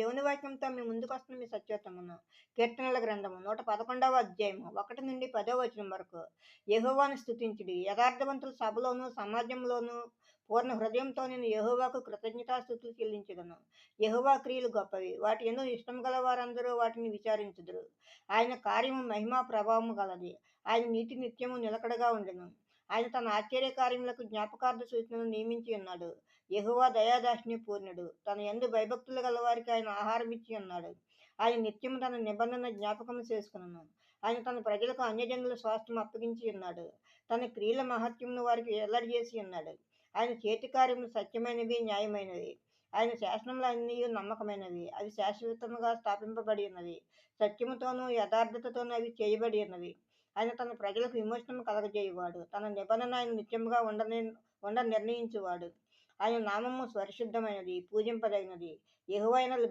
దేవుని వాక్యంతో మీ ముందుకు వస్తున్న మీ సత్యోత్తమును. కీర్తనల గ్రంథము 111వ అధ్యాయము 1 నుండి 10వ వచనం వరకు. యెహోవాను స్తుతించుడి, యథార్థవంతుల సభలోను సమాజంలోను పూర్ణ హృదయంతో నేను యెహోవాకు కృతజ్ఞతాస్తుతులు చెల్లించుదును. యెహోవా క్రియలు గొప్పవి, వాటి యందు ఇష్టం గల వారందరూ వాటిని విచారించుదురు. ఆయన కార్యము మహిమా ప్రభావము గలది, ఆయన నీతి నిత్యము నిలకడగా ఉండెను. ఆయన తన ఆశ్చర్య కార్యములకు జ్ఞాపకార్థ సూచనను నియమించి ఉన్నాడు. యెహోవా దయాదాక్షిణ్య పూర్ణుడు, తన యందు భయభక్తులు గల వారికి ఆయన ఆహారం ఇచ్చి ఉన్నాడు. ఆయన నిత్యము తన నిబంధన జ్ఞాపకము చేసుకును. ఆయన తన ప్రజలకు అన్యజనుల స్వాస్థ్యం అప్పగించి ఉన్నాడు. తన క్రియల మహత్యమును వారికి వెల్లడి చేసి ఉన్నాడు. ఆయన చేతి కార్యములు సత్యమైనవి, న్యాయమైనవి. ఆయన శాసనములు అన్నీ నమ్మకమైనవి, అవి శాశ్వతముగా స్థాపింపబడి ఉన్నవి. సత్యముతోనూ యథార్థతతోనూ అవి చేయబడి ఉన్నవి. ఆయన తన ప్రజలకు విమోచనము కలగజేయువాడు. తన నిబంధన ఆయన నిత్యముగా ఉండ నిర్ణయించువాడు. ఆయన నామము పరిశుద్ధమైనది, పూజింపదగినది. యెహోవా యందు